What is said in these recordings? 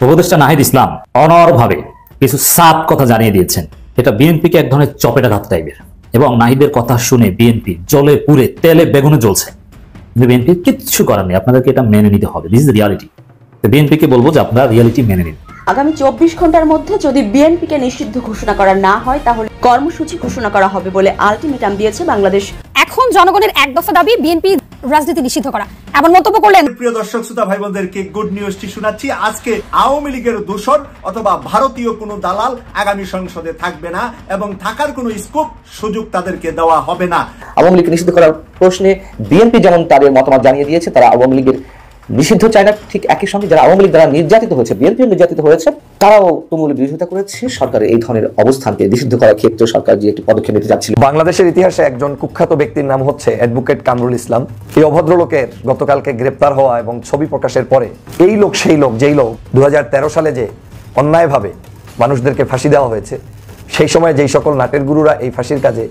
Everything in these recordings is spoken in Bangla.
উপদেষ্টা নাহিদ ইসলাম অনড়ভাবে কিছু সাত কথা জানিয়ে দিয়েছেন। এটা বিএনপিকে এক ধরনের চপেটা ঘাত টাইপের, এবং নাহিদের কথা শুনে বিএনপি জলে পুড়ে তেলে বেগুনে জ্বলছে। কিন্তু বিএনপি কিচ্ছু করার নেই, আপনাদেরকে এটা মেনে নিতে হবে। This is reality. তো বিএনপিকে বলবো যে আপনারা রিয়ালিটি মেনে নিন। আগামী 24 ঘন্টার মধ্যে যদি বিএনপিকে নিষিদ্ধ ঘোষণা করা না হয় তাহলে কর্মসূচি ঘোষণা করা হবে বলে আলটিমেটাম দিয়েছে বাংলাদেশ। এখন জনগণের এক দফা দাবি বিএনপি রাজনীতি নিষিদ্ধ করা, এমন মন্তব্য করলেন। প্রিয় দর্শক শ্রোতা ভাই বোনদেরকে গুড নিউজটি শোনাচ্ছি। আজকে আওয়ামী লীগের দোসর অথবা ভারতীয় কোনো দালাল আগামী সংসদে থাকবে না এবং থাকার কোনো স্কোপ সুযোগ তাদেরকে দেওয়া হবে না। আওয়ামী লীগ নিষিদ্ধ করার প্রশ্নে বিএনপি যেমন তাদের মতামত জানিয়ে দিয়েছে, তারা আওয়ামী লীগের নিষিদ্ধ চায় না, ঠিক একই সঙ্গে যারা আওয়ামী লীগ দ্বারা নির্যাতিত হয়েছে, বিএনপি নির্যাতিত হয়েছে, তারাও তুমুল বিরোধিতা করেছে সরকারের এই ধরনের অবস্থানকে। নিষিদ্ধ করার ক্ষেত্রে সরকার যে একটি পদক্ষেপ নিতে যাচ্ছিল। বাংলাদেশের ইতিহাসে একজন কুখ্যাত ব্যক্তির নাম হচ্ছে অ্যাডভোকেট কামরুল ইসলাম। এই অভদ্রলোকের গতকালকে গ্রেপ্তার হওয়া এবং ছবি প্রকাশের পরে এই লোক সেই লোক যেই লোক 2013 সালে যে অন্যায়ভাবে মানুষদেরকে ফাঁসি দেওয়া হয়েছে, সেই সময় যেই সকল নাটের গুরুরা এই ফাঁসির কাজে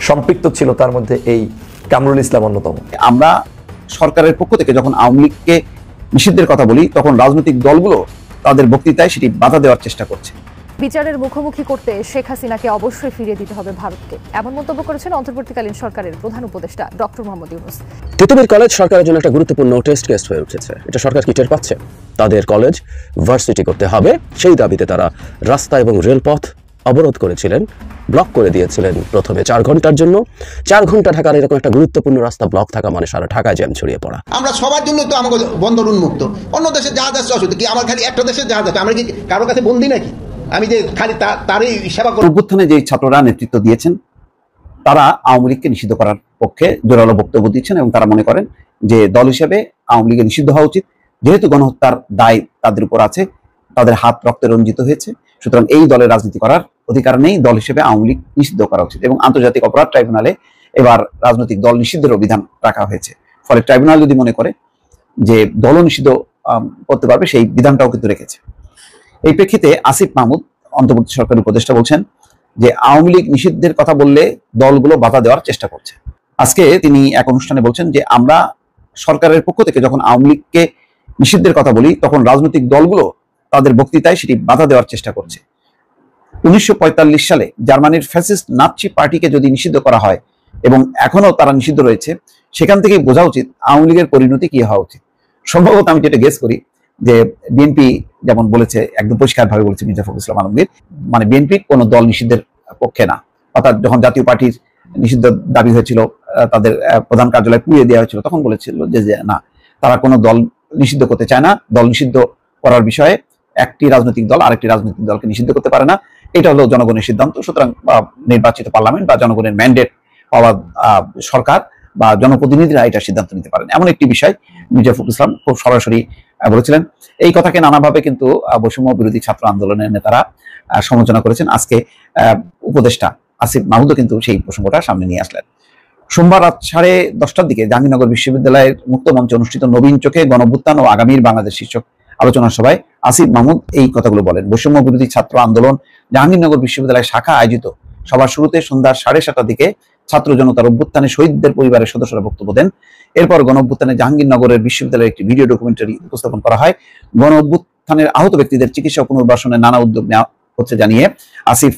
সম্পৃক্ত ছিল তার মধ্যে এই কামরুল ইসলাম অন্যতম। আমরা সরকারের পক্ষ থেকে যখন আওয়ামী লীগকে নিষিদ্ধের কথা বলি, তখন রাজনৈতিক দলগুলো তাদের বক্তৃতায় সেটি বাধা দেওয়ার চেষ্টা করছে। বিচারের মুখোমুখি করতে শেখ হাসিনাকে অবশ্যই ফিরিয়ে দিতে হবে ভারতকে, এমন মন্তব্য করেছেন অন্তর্বর্তীকালীন সরকারের প্রধান উপদেষ্টা ডক্টর মোহাম্মদ ইউনূস। তিতুমির কলেজ সরকারের জন্য একটা গুরুত্বপূর্ণ টেস্ট কেস হয়ে উঠেছে। এটা সরকার কি টের পাচ্ছে? তাদের কলেজ ভার্সিটি করতে হবে, সেই দাবিতে তারা রাস্তা এবং রেলপথ অবরোধ করেছিলেন, ব্লক করে দিয়েছিলেন প্রথমে 4 ঘন্টার জন্য। 4 ঘন্টা ঢাকার এরকম একটা গুরুত্বপূর্ণ রাস্তা ব্লক থাকা মানে সারা ঢাকায় জ্যাম ছড়িয়ে পড়া। আমরা সবার জন্য তো আমাকে বন্দর উন্মুক্ত, অন্য দেশে জাহাজ আসছে অসুবিধা কি? আমার খালি একটা দেশের জাহাজ আছে, আমরা কি কারো কাছে বন্দি নাকি? আমি যে খালি তারই সেবা করব। অভ্যুত্থানে যে ছাত্ররা নেতৃত্ব দিয়েছেন তারা আওয়ামী লীগকে নিষিদ্ধ করার পক্ষে জোরালো বক্তব্য দিচ্ছেন এবং তারা মনে করেন যে দল হিসেবে আওয়ামী লীগের নিষিদ্ধ হওয়া উচিত। যেহেতু গণহত্যার দায় তাদের উপর আছে, তাদের হাত রক্তে রঞ্জিত হয়েছে, সুতরাং এই দলের রাজনীতি করার অধিকার নেই, দল হিসেবে আওয়ামী লীগ নিষিদ্ধ করা উচিত। এবং আন্তর্জাতিক অপরাধ ট্রাইব্যুনালে এবার রাজনৈতিক দল নিষিদ্ধের বিধান রাখা হয়েছে। ফলে ট্রাইব্যুনাল যদি মনে করে যে দলও নিষিদ্ধ করতে পারবে, সেই বিধানটাও কিন্তু রেখেছে। এই প্রেক্ষিতে আসিফ মাহমুদ অন্তর্বর্তী সরকারের উপদেষ্টা বলছেন যে আওয়ামী লীগ নিষিদ্ধের কথা বললে দলগুলো বাধা দেওয়ার চেষ্টা করছে। আজকে তিনি এক অনুষ্ঠানে বলছেন যে আমরা সরকারের পক্ষ থেকে যখন আওয়ামী লীগকে নিষিদ্ধের কথা বলি, তখন রাজনৈতিক দলগুলো তাদের বক্তৃতায় সেটি বাধা দেওয়ার চেষ্টা করছে। 1945 সালে জার্মানির ফ্যাসিস্ট নাৎসি পার্টিকে যদি নিষিদ্ধ করা হয় এবং এখনো তারা নিষিদ্ধ রয়েছে, সেখান থেকেই বোঝা উচিত আওয়ামী লীগের পরিণতি কি হওয়া উচিত। সম্ভবত আমি যেটা গেস করি যে বিএনপি যেমন বলেছে, একদম পরিষ্কারভাবে বলেছে মির্জা ফখরুল ইসলাম আলমগীর, মানে বিএনপি কোনো দল নিষিদ্ধের পক্ষে না। অর্থাৎ যখন জাতীয় পার্টির নিষিদ্ধ দাবি হয়েছিল, তাদের প্রধান কার্যালয় পুড়িয়ে দেওয়া হয়েছিল, তখন বলেছিল যে না, তারা কোনো দল নিষিদ্ধ করতে চায় না। দল নিষিদ্ধ করার বিষয়ে একটি রাজনৈতিক দল আরেকটি রাজনৈতিক দলকে নিষিদ্ধ করতে পারে না, এটা হলো জনগণের সিদ্ধান্ত। সুতরাং নির্বাচিত পার্লামেন্ট বা জনগণের ম্যান্ডেট পাওয়া সরকার বা জনপ্রতিনিধিরা এটা সিদ্ধান্ত নিতে পারেন, এমন একটি বিষয় মির্জা ফখরুল ইসলাম খুব সরাসরি বলেছিলেন। এই কথাকে নানাভাবে কিন্তু বৈষম্য বিরোধী ছাত্র আন্দোলনের নেতারা সমালোচনা করেছেন। আজকে উপদেষ্টা আসিফ মাহমুদও কিন্তু সেই প্রসঙ্গটা সামনে নিয়ে আসলেন। সোমবার রাত 10:30টার দিকে জাহাঙ্গীরনগর বিশ্ববিদ্যালয়ের মুক্ত মঞ্চে অনুষ্ঠিত নবীন চোখে গণঅভ্যুত্থান ও আগামীর বাংলাদেশ শীর্ষক আলোচনা সভায় আসিফ মাহমুদ এই কথাগুলো বলেন। বৈষম্য বিরোধী ছাত্র আন্দোলন জাহাঙ্গীরনগর বিশ্ববিদ্যালয় শাখা আয়োজিত সবার শুরুতে সন্ধ্যা 7:30টার দিকে ছাত্র জনতার অভ্যুত্থানে শহীদদের পরিবারের সদস্যরা বক্তব্য দেন। এরপর গণঅভ্যুত্থানে জাহাঙ্গীরনগরের বিশ্ববিদ্যালয়ের একটি ভিডিও ডকুমেন্টারি উপস্থাপন করা হয়। গণঅভ্যুত্থানের আহত ব্যক্তিদের চিকিৎসা পুনর্বাসনে নানা উদ্যোগ নেওয়া হচ্ছে জানিয়ে আসিফ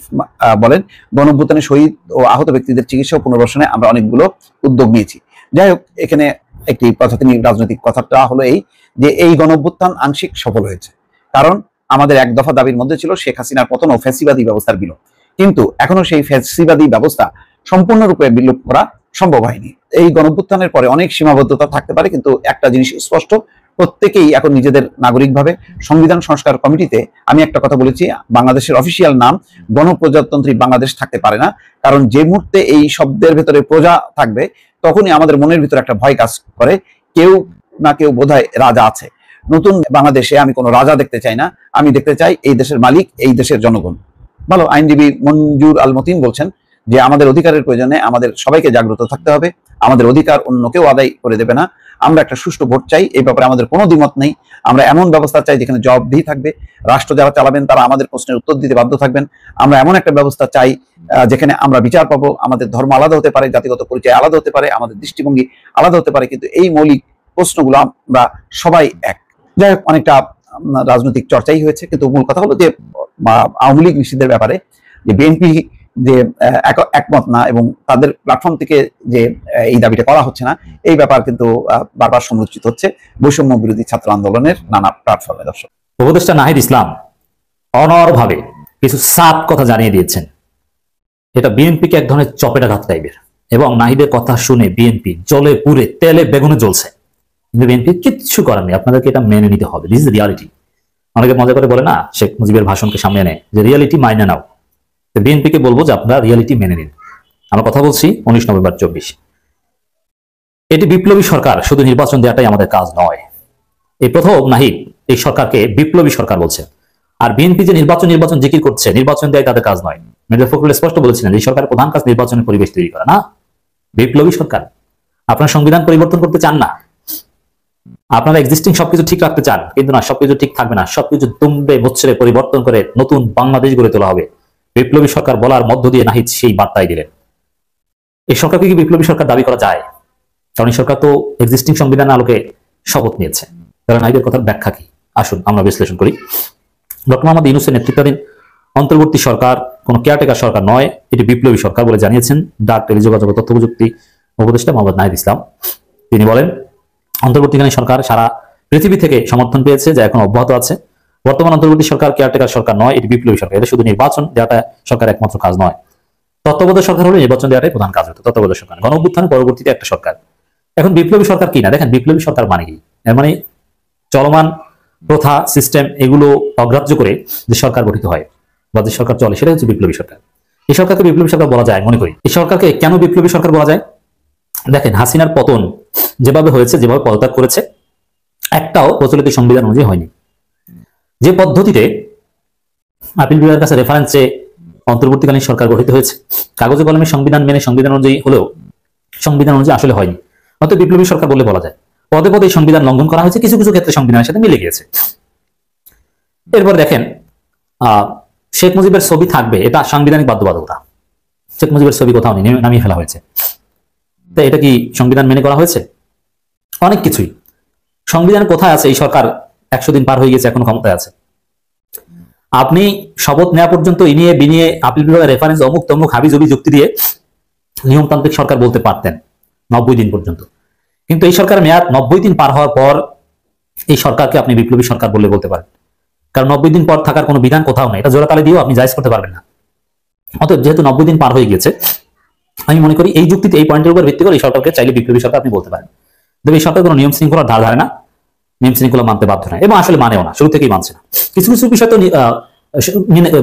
বলেন, গণঅভ্যুত্থানে শহীদ ও আহত ব্যক্তিদের চিকিৎসা পুনর্বাসনে আমরা অনেকগুলো উদ্যোগ নিয়েছি। যাই হোক, এখানে একটি কথা, তিনি রাজনৈতিক কথাটা হলো এই যে এই গণঅভ্যুত্থান আংশিক সফল হয়েছে, কারণ আমাদের এক দফা দাবির মধ্যে ছিল শেখ হাসিনার পতন ও ফ্যাসিবাদী ব্যবস্থার বিলোপ, কিন্তু এখনো সেই ফ্যাসিবাদী ব্যবস্থা সম্পূর্ণরূপে বিলোপ করা সম্ভব হয়নি। এই গণঅভ্যুত্থানের পরে অনেক সীমাবদ্ধতা থাকতে পারে, কিন্তু একটা জিনিস স্পষ্ট, প্রত্যেকেই এখন নিজেদের নাগরিকভাবে সংবিধান সংস্কার কমিটিতে আমি একটা কথা বলেছি, বাংলাদেশের অফিসিয়াল নাম গণপ্রজাতন্ত্রী বাংলাদেশ থাকতে পারে না, কারণ যে মুহূর্তে এই শব্দের ভেতরে প্রজা থাকবে তখনই আমাদের মনের ভিতরে একটা ভয় কাজ করে, কেউ না কেউ বোধহয় রাজা আছে। নতুন বাংলাদেশে আমি কোনো রাজা দেখতে চাই না, আমি দেখতে চাই এই দেশের মালিক এই দেশের জনগণ। ভালো আইনজীবী মঞ্জুর আল মতিন বলছেন যে আমাদের অধিকারের প্রয়োজনে আমাদের সবাইকে জাগ্রত থাকতে হবে, আমাদের অধিকার অন্য কেউ আদায় করে দেবে না। আমরা একটা সুষ্ঠু ভোট চাই, এই ব্যাপারে আমাদের কোনো দ্বিমত নেই। আমরা এমন ব্যবস্থা চাই যেখানে জবাবদিহি থাকবে, রাষ্ট্র যারা চালাবেন তারা আমাদের প্রশ্নের উত্তর দিতে বাধ্য থাকবেন। আমরা এমন একটা ব্যবস্থা চাই যেখানে আমরা বিচার পাবো, আমাদের ধর্ম আলাদা হতে পারে, জাতিগত পরিচয় আলাদা হতে পারে, আমাদের দৃষ্টিভঙ্গি আলাদা হতে পারে, কিন্তু এই মৌলিক প্রশ্নগুলো আমরা সবাই এক। যাই হোক, অনেকটা রাজনৈতিক চর্চাই হয়েছে, কিন্তু মূল কথা হলো যে আওয়ামী লীগ নিষিদ্ধের ব্যাপারে যে বিএনপি যে একমত না এবং তাদের প্ল্যাটফর্ম থেকে যে এই দাবিটা করা হচ্ছে না, এই ব্যাপার কিন্তু বারবার সমালোচিত হচ্ছে বৈষম্য বিরোধী ছাত্র আন্দোলনের নানা প্ল্যাটফর্মে। দর্শক, উপদেষ্টা নাহিদ ইসলাম অনড়ভাবে কিছু সাপ কথা জানিয়ে দিয়েছেন। এটা বিএনপিকে এক ধরনের চপেটাঘাত টাইপের, এবং নাহিদের কথা শুনে বিএনপি জলে পুড়ে তেলে বেগুনে জ্বলছে। কিন্তু বিএনপি কিচ্ছু করার নেই, আপনাদেরকে এটা মেনে নিতে হবে। This is reality. অনেকে মজা করে বলে না, শেখ মুজিবের ভাষণকে সামনে এনে যে রিয়ালিটি মাইনে নাও। বিএনপিকে বলবো যে আপনারা রিয়ালিটি মেনে নিন। আমরা কথা বলছি 19 নভেম্বর 24। এটি বিপ্লবী সরকার, শুধু নির্বাচন দেওয়াটাই আমাদের কাজ নয়। এই প্রথম নাহিদ এই সরকারকে বিপ্লবী সরকার বলছে। আর বিএনপি যে নির্বাচন জিকির করছে, নির্বাচন দেয় তাদের কাজ নয়। মির্জা ফখরুল স্পষ্ট বলেছিলেন এই সরকারের প্রধান কাজ নির্বাচনের পরিবেশ তৈরি করা। না, বিপ্লবী সরকার। আপনারা সংবিধান পরিবর্তন করতে চান না, আপনারা এক্সিস্টিং সবকিছু ঠিক রাখতে চান, কিন্তু না, সবকিছু ঠিক থাকবে না। সবকিছু দুমড়ে মুচড়ে পরিবর্তন করে নতুন বাংলাদেশ গড়ে তোলা হবে। বিপ্লবী সরকার বলার মধ্য দিয়ে নাহিদ সেই বার্তাই দিলেন। এই সরকারকে কি বিপ্লবী সরকার দাবি করা যায়? কারণ এই সরকার তো এক্সিস্টিং সংবিধানের আলোকে শপথ নিয়েছে। তাহলে নাহিদের কথার ব্যাখ্যা কি? আসুন আমরা বিশ্লেষণ করি। ডক্টর মোহাম্মদ ইউনূসের নেতৃত্বাধীন অন্তর্বর্তী সরকার কোন কেয়ারটেকার সরকার নয়, এটি বিপ্লবী সরকার বলে জানিয়েছেন ডাক, টেলিযোগাযোগ ও তথ্য প্রযুক্তি উপদেষ্টা মোহাম্মদ নাহিদ ইসলাম। তিনি বলেন, অন্তর্বর্তীকালীন সরকার সারা পৃথিবী থেকে সমর্থন পেয়েছে, যা এখন অব্যাহত আছে। বর্তমান অন্তর্বর্তী সরকার কেয়ারটেকার সরকার নয়, এটি বিপ্লবী সরকার। এটা শুধু নির্বাচন দেওয়াটা সরকার একমাত্র কাজ নয়। তত্ত্বাবধায়ক সরকার হলে নির্বাচন দেওয়াটাই প্রধান কাজ হতো। তত্ত্বাবধায়ক সরকার গণ অভ্যুত্থানের পরবর্তীতে একটা সরকার। এখন বিপ্লবী সরকার কি না, দেখেন বিপ্লবী সরকার মানে কি? এর মানে চলমান প্রথা, সিস্টেম এগুলো অগ্রাহ্য করে যে সরকার গঠিত হয় বা যে সরকার চলে, সেটা হচ্ছে বিপ্লবী সরকার। এই সরকারকে বিপ্লবী সরকার বলা যায় মনে করি। এই সরকারকে কেন বিপ্লবী সরকার বলা যায়? দেখেন, হাসিনার পতন যেভাবে হয়েছে, যেভাবে পদত্যাগ করেছে, একটাও প্রচলিত সংবিধান অনুযায়ী হয়নি। যে পদ্ধতিতে আপিল বিভাগের কাছে রেফারেন্স চেয়ে অন্তর্বর্তীকালীন সরকার গঠিত হয়েছে, কাগজে কলমে সংবিধান মেনে সংবিধান অনুযায়ী হলেও সংবিধান অনুযায়ী আসলে হয়নি। অত বিপ্লবী সরকার বলে বলা যায়। পদে পদে সংবিধান লঙ্ঘন করা হয়েছে, কিছু কিছু ক্ষেত্রে সংবিধানের সাথে মিলে গিয়েছে। এরপর দেখেন, শেখ মুজিবের ছবি থাকবে, এটা সাংবিধানিক বাধ্যবাধকতা। শেখ মুজিবের ছবি কোথাও নেই, নামিয়ে ফেলা হয়েছে। তাই এটা কি সংবিধান মেনে করা হয়েছে? অনেক কিছুই সংবিধান কোথায় আছে? এই সরকার 100 দিন পার হয়ে গেছে, এখন ক্ষমতায় আছে। আপনি শপথ নেওয়া পর্যন্ত ইনিয়ে বিনিয়ে আপিল বিভাগের রেফারেন্স অমুক তমুক হাবিজবি যুক্তি দিয়ে নিয়মতান্ত্রিক সরকার বলতে পারতেন 90 দিন পর্যন্ত। কিন্তু এই সরকারের মেয়াদ 90 দিন পার হওয়ার পর এই সরকারকে আপনি বিপ্লবী সরকার বলতে পারেন, কারণ 90 দিন পর থাকার কোনো বিধান কোথাও নেই। এটা জোড়াতালি দিয়েও আপনি জায়েজ করতে পারবেন না। অতএব যেহেতু 90 দিন পার হয়ে গেছে, আমি মনে করি এই যুক্তিতে, এই পয়েন্টের উপর ভিত্তি করে এই সরকারকে চাইলে বিপ্লবী সরকার আপনি বলতে পারেন। তবে এই সরকার কোনো নিয়ম শৃঙ্খলার ধার ধারে না, নিয়ম শৃঙ্খলা মানতে বাধ্য না, এবং আসলে মানেও না, শুরু থেকেই মানছে না। কিছু কিছু বিষয় তো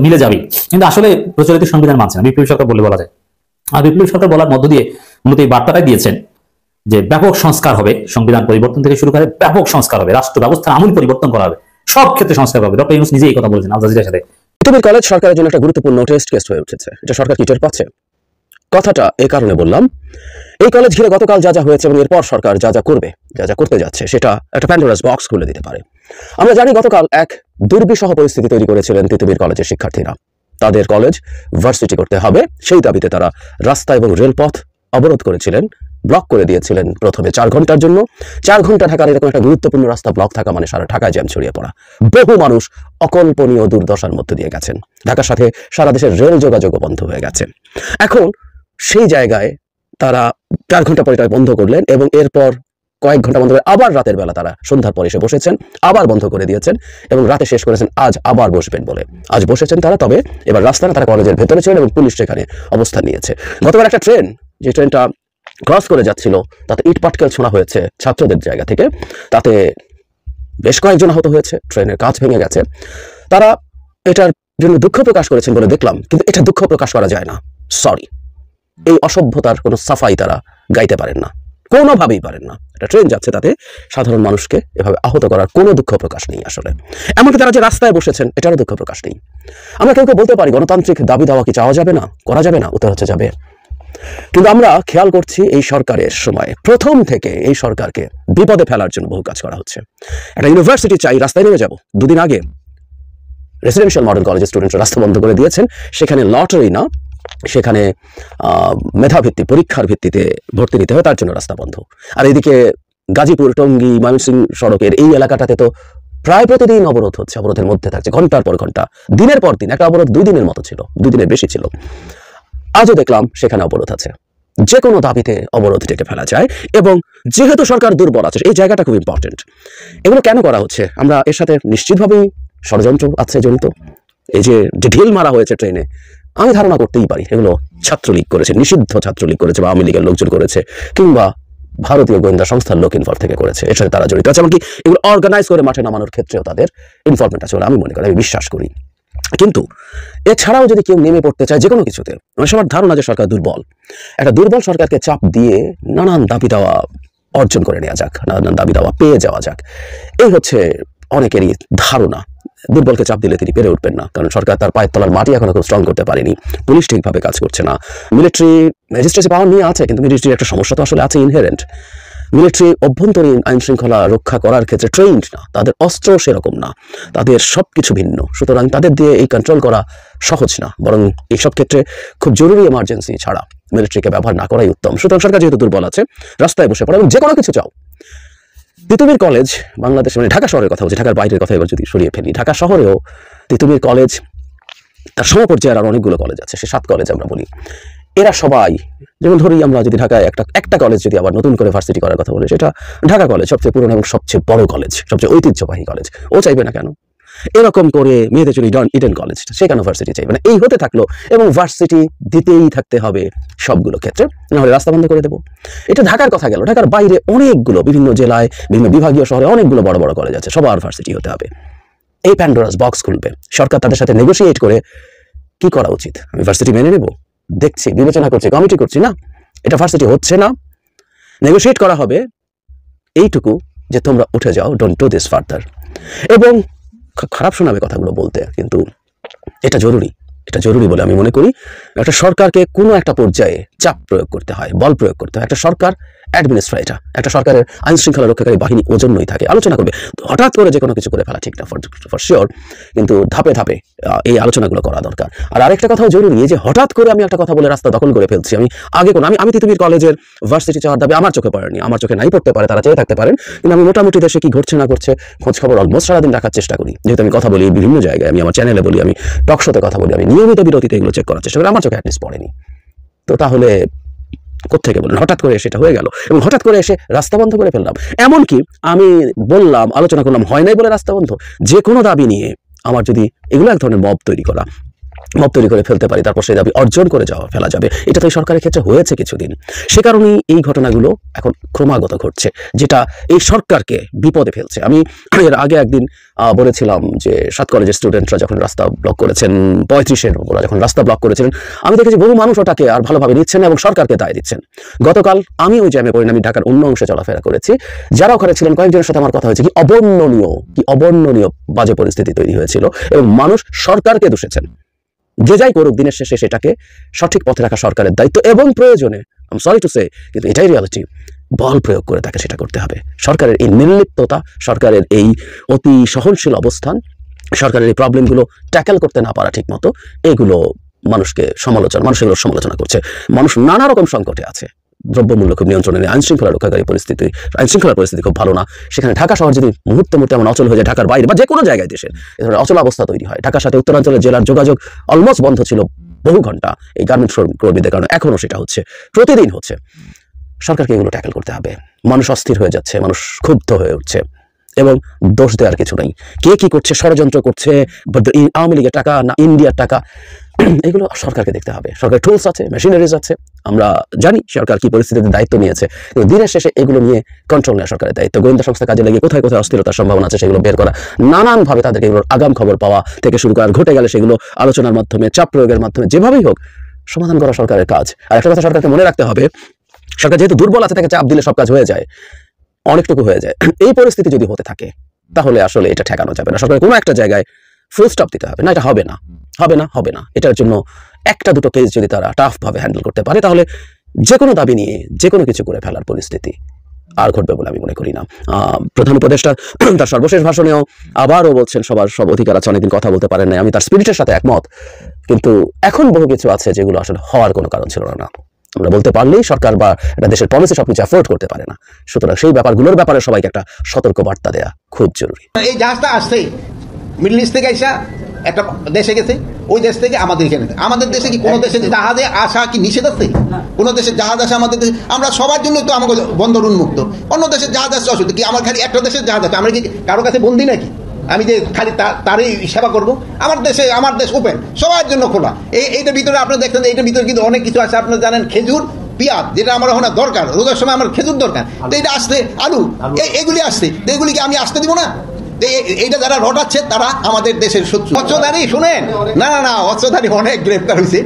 মিলে যাবে, কিন্তু আসলে প্রচলিত সংবিধান মানছে না, বিপ্লবী সরকার বলে বলা যায়। আর বিপ্লবী সরকার বলার মধ্য দিয়ে মূলত এই বার্তাটাই দিয়েছেন যে ব্যাপক সংস্কার হবে, সংবিধান পরিবর্তন থেকে শুরু করে ব্যাপক সংস্কার হবে, রাষ্ট্র ব্যবস্থার আমূল পরিবর্তন করা হবে, সব ক্ষেত্রে সংস্কার হবে। ডক্টর ইউনূস নিজেই এই কথা বলেছেন আল জাজিরার সাথে। তিতুমির কলেজ সরকারের জন্য একটা গুরুত্বপূর্ণ টেস্ট কেস হয়ে উঠেছে। এটা সরকার কি টের পাচ্ছে? কথাটা এই কারণে বললাম, এই কলেজ ঘিরে গতকাল যা যা হয়েছে এবং এরপর সরকার যা যা করবে, যা যা করতে যাচ্ছে, সেটা একটা প্যান্ডোরাস বক্স খুলে দিতে পারে। আমরা জানি গতকাল এক দুর্বিষহ পরিস্থিতি তৈরি করেছিলেন তিতুমির কলেজের শিক্ষার্থীরা। তাদের কলেজ ভার্সিটি করতে হবে, সেই দাবিতে তারা রাস্তা এবং রেলপথ অবরোধ করেছিলেন, ব্লক করে দিয়েছিলেন প্রথমে 4 ঘন্টার জন্য। 4 ঘন্টা ঢাকার এরকম একটা গুরুত্বপূর্ণ রাস্তা ব্লক থাকা মানে সারা ঢাকায় জ্যাম ছড়িয়ে পড়া। বহু মানুষ অকল্পনীয় দুর্দশার মধ্যে দিয়ে গেছেন। ঢাকার সাথে সারা দেশের রেল যোগাযোগও বন্ধ হয়ে গেছে। এখন সেই জায়গায় তারা 4 ঘন্টা পরে বন্ধ করলেন এবং এরপর কয়েক ঘন্টা বন্ধ করে আবার রাতের বেলা তারা সন্ধ্যার পরে এসে বসেছেন, আবার বন্ধ করে দিয়েছেন এবং রাতে শেষ করেছেন আজ আবার বসবেন বলে। আজ বসেছেন তারা, তবে এবার রাস্তায় তারা কলেজের ভেতরে ছিলেন এবং পুলিশ সেখানে অবস্থান নিয়েছে। গতবার একটা ট্রেন, যে ট্রেনটা ক্রস করে যাচ্ছিল, তাতে ইট পাটকেল ছোঁড়া হয়েছে ছাত্রদের জায়গা থেকে, তাতে বেশ কয়েকজন আহত হয়েছে, ট্রেনের কাঁচ ভেঙে গেছে। তারা এটার জন্য দুঃখ প্রকাশ করেছেন বলে দেখলাম, কিন্তু এটা দুঃখ প্রকাশ করা যায় না, সরি। এই অসভ্যতার কোনো সাফাই তারা গাইতে পারেন না, কোনোভাবেই পারেন না। একটা ট্রেন যাচ্ছে, তাতে সাধারণ মানুষকে এভাবে আহত করার কোনো দুঃখ প্রকাশ নেই আসলে। এমনকি তারা যে রাস্তায় বসেছেন, এটারও দুঃখ প্রকাশ নেই। আমরা কেউ কেউ বলতে পারি গণতান্ত্রিক দাবি দাওয়া কি চাওয়া যাবে না, করা যাবে না? উত্তর হচ্ছে যাবে। কিন্তু আমরা খেয়াল করছি এই সরকারের সময় প্রথম থেকে এই সরকারকে বিপদে ফেলার জন্য বহু কাজ করা হচ্ছে। একটা ইউনিভার্সিটি চাই, রাস্তায় নেমে যাব। 2 দিন আগে রেসিডেন্সিয়াল মডেল কলেজের স্টুডেন্টরা রাস্তা বন্ধ করে দিয়েছেন। সেখানে লটারি না, সেখানে মেধাভিত্তি, পরীক্ষার ভিত্তিতে ভর্তি নিতে হয়, তার জন্য রাস্তা বন্ধ। আর এদিকে গাজীপুর, টঙ্গী, ময়মনসিংহ সড়কের এই এলাকাটাতে তো প্রায় প্রতিদিন অবরোধ হচ্ছে, অবরোধের মধ্যে থাকছে ঘন্টার পর ঘন্টা, দিনের পর দিন। একটা অবরোধ 2 দিনের মতো ছিল, 2 দিনের বেশি ছিল। আজও দেখলাম সেখানে অবরোধ আছে। যে কোনো দাবিতে অবরোধ ডেকে ফেলা যায়, এবং যেহেতু সরকার দুর্বল আছে, এই জায়গাটা খুব ইম্পর্টেন্ট। এগুলো কেন করা হচ্ছে? আমরা এর সাথে নিশ্চিতভাবেই ষড়যন্ত্র আছে জড়িত। এই যে ঢিল মারা হয়েছে ট্রেনে, আমি ধারণা করতেই পারি এগুলো ছাত্রলীগ করেছে, নিষিদ্ধ ছাত্রলীগ করেছে, বা আওয়ামী লীগের লোকজন করেছে, কিংবা ভারতীয় গোয়েন্দা সংস্থার লোক ইনভলভ থেকে করেছে। এর সাথে তারা জড়িত আছে, এমনকি এগুলো অর্গানাইজ করে মাঠে নামানোর ক্ষেত্রেও তাদের ইনভলভমেন্ট আছে বলে আমি মনে করি, আমি বিশ্বাস করি। কিন্তু এছাড়াও যদি কেউ নেমে পড়তে চায় যে কোনো কিছুতে, মানে সবার ধারণা যে সরকার দুর্বল, একটা দুর্বল সরকারকে চাপ দিয়ে নানান দাবি দাওয়া অর্জন করে নেওয়া যাক, নানান দাবি দাওয়া পেয়ে যাওয়া যাক, এই হচ্ছে অনেকেরই ধারণা। দুর্বলকে চাপ দিলে তিনি পেরে উঠবেন না, কারণ সরকার তার পায়ের তলার মাটি এখনো খুব স্ট্রং করতে পারেনি, পুলিশ ঠিকভাবে কাজ করছে না, মিলিটারি ম্যাজিস্ট্রেসি পাওয়ার নিয়ে আছে, কিন্তু মিলিটারির একটা সমস্যা তো আসলে আছে ইনহেরেন্ট। মিলিটারি অভ্যন্তরীণ আইন শৃঙ্খলা রক্ষা করার ক্ষেত্রে ট্রেইনড না, তাদের অস্ত্র সেরকম না, তাদের সবকিছু ভিন্ন, সুতরাং তাদের দিয়ে এই কন্ট্রোল করা সহজ না, বরং এইসব ক্ষেত্রে খুব জরুরি এমার্জেন্সি ছাড়া মিলিটারিকে ব্যবহার না করাই উত্তম। সুতরাং সরকার যেহেতু দুর্বল আছে, রাস্তায় বসে পড়ে এবং যে কোনো কিছু চাও। তিতুমির কলেজ বাংলাদেশ, মানে ঢাকা শহরের কথা বলছি, ঢাকার বাইরের কথা এবার যদি সরিয়ে ফেলি, ঢাকা শহরেও তিতুমির কলেজ, তার সমপর্যায়ের আর অনেকগুলো কলেজ আছে, সে 7 কলেজ আমরা বলি। এরা সবাই, যেমন ধরি আমরা যদি ঢাকায় একটা কলেজ যদি আবার নতুন করে ভার্সিটি করার কথা বলি, সেটা ঢাকা কলেজ, সবচেয়ে পুরনো এবং সবচেয়ে বড় কলেজ, সবচেয়ে ঐতিহ্যবাহী কলেজ, ও চাইবে না কেন? এরকম করে মেয়েদের জন্য ইডেন কলেজ, সে কেন ভার্সিটি চাইবে না? এই হতে থাকলো, এবং ভার্সিটি দিতেই থাকতে হবে সবগুলো ক্ষেত্রে, নাহলে রাস্তা বন্ধ করে দেবো। এটা ঢাকার কথা গেল। ঢাকার বাইরে অনেকগুলো, বিভিন্ন জেলায়, বিভিন্ন বিভাগীয় শহরে অনেকগুলো বড় বড় কলেজ আছে, সবার ভার্সিটি হতে হবে। এই প্যান্ডোরাস বক্স খুলবে সরকার, তাদের সাথে নেগোশিয়েট করে কি করা উচিত? আমি ভার্সিটি মেনে নেব, দেখছি, বিবেচনা করছি, কমিটি করছি, না এটা ভার্সিটি হচ্ছে না, নেগোশিয়েট করা হবে এইটুকু যে তোমরা উঠে যাও, ডোন্ট ডু দিস ফার্দার। এবং খারাপ শোনাবে কথাগুলো বলতে, কিন্তু এটা জরুরি, এটা জরুরি বলে আমি মনে করি। একটা সরকারকে কোনো একটা পর্যায়ে চাপ প্রয়োগ করতে হয়, বল প্রয়োগ করতে হয়। একটা সরকার অ্যাডমিনিস্ট্রেটর, একটা সরকারের আইন শৃঙ্খলা রক্ষাকারী বাহিনী ওজন্যই থাকে, আলোচনা করবে। হঠাৎ করে যে কোনো কিছু করে ফেলা ঠিক না, ফর শিওর, কিন্তু ধাপে ধাপে এই আলোচনাগুলো করা দরকার। আর আরেকটা কথাও জরুরি, যে হঠাৎ করে আমি একটা কথা বলে রাস্তা দখল করে ফেলছি, আমি আগে কোনো, আমি তিতুমির কলেজের ভার্সিটি চাওয়ার দাবি আমার চোখে পড়েনি, আমার চোখে নাই পড়তে পারে, তারা চেয়ে থাকতে পারেন, কিন্তু আমি মোটামুটি দেশে কি ঘটছে না ঘটছে খোঁজ খবর অলমোস্ট সারাদিন রাখার চেষ্টা করি। যেহেতু আমি কথা বলি বিভিন্ন জায়গায়, আমি আমার চ্যানেলে বলি, আমি টক শোতে কথা বলি, আমি নিয়মিত বিরতিতে এগুলো চেক করার চেষ্টা করি, আমার চোখে অ্যাটলিস্ট পড়েনি। তো তাহলে কোত্থেকে বললেন হঠাৎ করে সেটা হয়ে গেল, এবং হঠাৎ করে এসে রাস্তা বন্ধ করে ফেললাম। এমনকি আমি বললাম, আলোচনা করলাম, হয় নাই বলে রাস্তা বন্ধ। যে কোনো দাবি নিয়ে আমার যদি এগুলো এক ধরনের মব তৈরি করে ফেলতে পারি, তারপর সেই দাবি অর্জন করে ফেলা যাবে, এটা তো এই সরকারের ক্ষেত্রে হয়েছে কিছুদিন। সে কারণেই এই ঘটনাগুলো এখন ক্রমাগত ঘটছে, যেটা এই সরকারকে বিপদে ফেলছে। আমি এর আগে একদিন বলেছিলাম যে 7 কলেজের স্টুডেন্টরা যখন রাস্তা ব্লক করেছেন, 35-এর ওরা যখন রাস্তা ব্লক করেছিলেন, আমি দেখেছি বহু মানুষ ওটাকে আর ভালোভাবে নিচ্ছেন এবং সরকারকে দায় দিচ্ছেন। গতকাল আমি ওই জ্যামে পড়িনি, আমি ঢাকার অন্য অংশে চলাফেরা করেছি, যারা ওখানে ছিলেন কয়েকজনের সাথে আমার কথা হয়েছে, কি অবর্ণনীয় বাজে পরিস্থিতি তৈরি হয়েছিল, এবং মানুষ সরকারকে দোষেছেন। যে যাই করুক, দিনের শেষে সেটাকে সঠিক পথে রাখা সরকারের দায়িত্ব, এবং প্রয়োজনে, I am sorry to say, কিন্তু এটাই রিয়ালিটি, বল প্রয়োগ করে তাকে সেটা করতে হবে। সরকারের এই নির্লিপ্ততা, সরকারের এই অতি সহনশীল অবস্থান, সরকারের এই প্রবলেমগুলো ট্যাকেল করতে না পারা ঠিক মতো, এগুলো মানুষ এগুলোর সমালোচনা করছে। মানুষ নানা রকম সংকটে আছে, দ্রব্যমূল্য খুব নিয়ন্ত্রণে নেই, আইনশৃঙ্খলা রক্ষাকারী আইনশৃঙ্খলার পরিস্থিতি খুব ভালো না। সেখানে ঢাকা শহর যদি মুহূর্তে এমন অচল হয়ে যায়, ঢাকার বাইরে বা যে কোনো জায়গায় দেশের এ ধরনের অচল অবস্থা তৈরি হয়। ঢাকার সাথে উত্তরাঞ্চলের জেলার যোগাযোগ অলমোস্ট বন্ধ ছিল বহু ঘন্টা এই গার্মেন্টস কর্মীদের কারণে, এখনো সেটা হচ্ছে, প্রতিদিন হচ্ছে। সরকারকে এগুলো ট্যাকেল করতে হবে। মানুষ অস্থির হয়ে যাচ্ছে, মানুষ ক্ষুব্ধ হয়ে উঠছে, এবং দোষ দেওয়ার কিছু নেই। কে কি করছে, ষড়যন্ত্র করছে, আওয়ামী লীগের টাকা না ইন্ডিয়ার টাকা, এগুলো সরকারকে দেখতে হবে। সরকারের টুলস আছে, মেশিনারিজ আছে, আমরা জানি সরকার কি পরিস্থিতিতে দায়িত্ব নিয়েছে, কিন্তু দিনের শেষে এগুলো নিয়ে কন্ট্রোল নেওয়া সরকারের দায়িত্ব। গোয়েন্দা সংস্থা কাজে লেগে কোথায় কোথায় অস্থিরতার সম্ভাবনা আছে সেগুলো বের করা, নানানভাবে তাদেরকে এগুলোর আগাম খবর পাওয়া থেকে শুরু করা, ঘটে গেলে সেগুলো আলোচনার মাধ্যমে, চাপ প্রয়োগের মাধ্যমে, যেভাবেই হোক সমাধান করা সরকারের কাজ। আর একটা কথা সরকারকে মনে রাখতে হবে, সরকার যেহেতু দুর্বল আছে, তাকে চাপ দিলে সব কাজ হয়ে যায়, অনেকটুকু হয়ে যায়। এই পরিস্থিতি যদি হতে থাকে, তাহলে আসলে এটা ঠেকানো যাবে না। সরকারের কোনো একটা জায়গায় ফুল স্টপ দিতে হবে, না এটা হবে না। এটার জন্য একটা দুটো কেস যদি তারা টাফ ভাবে হ্যান্ডেল করতে পারে, তাহলে যে কোনো দাবি নিয়ে যে কোনো কিছু করে ফেলার পরিস্থিতি আর ঘটবে বলে আমি মনে করি না। প্রধান উপদেষ্টা তার সর্বশেষ ভাষণেও আবারও বলছেন সবার সব অধিকার আছে, অনেকদিন কথা বলতে পারেন না। আমি তার স্পিরিটের সাথে একমত, কিন্তু এখন বহু কিছু আছে যেগুলো আসলে হওয়ার কোনো কারণ ছিল না। আমরা বলতে পারলেই সরকার বা একটা দেশের পলিসি সবকিছু অ্যাফোর্ড করতে পারে না। সুতরাং সেই ব্যাপারগুলোর ব্যাপারে সবাইকে একটা সতর্ক বার্তা দেওয়া খুব জরুরি। এই জাহাজটা আসছে মিডল ইস্ট থেকে এসে একটা দেশে গেছে, ওই দেশ থেকে আমাদের এখানে। আমাদের দেশে কি কোনো দেশে জাহাজে আসা কি নিষেধ আছে? কোনো দেশের জাহাজ আসে আমাদের দেশে? আমরা সবার জন্য তো আমাকে বন্দর উন্মুক্ত। অন্য দেশের জাহাজ আসছে অসুবিধা কি? আমার খালি একটা দেশের জাহাজ আছে, আমরা কি কারো কাছে বন্দি নাকি? আমি যে খালি তারই সেবা করব? আমার দেশ ওপেন, সবার জন্য খোলা। এইটার ভিতরে আপনি দেখছেন, এইটার ভিতরে কিন্তু অনেক কিছু আছে। আপনারা জানেন খেজুর, পেঁয়াজ, যেটা আমার ওখানে দরকার, রোজার সময় আমার খেজুর দরকার, তো এটা আসছে, আলু, এগুলি আসছে, তো এগুলিকে আমি আসতে দিব না? এইটা যারা রটাচ্ছে তারা আমাদের দেশের শত্রু। অস্ত্রধারী শুনেন, না অস্ত্রধারী অনেক গ্রেপ্তার হয়েছে,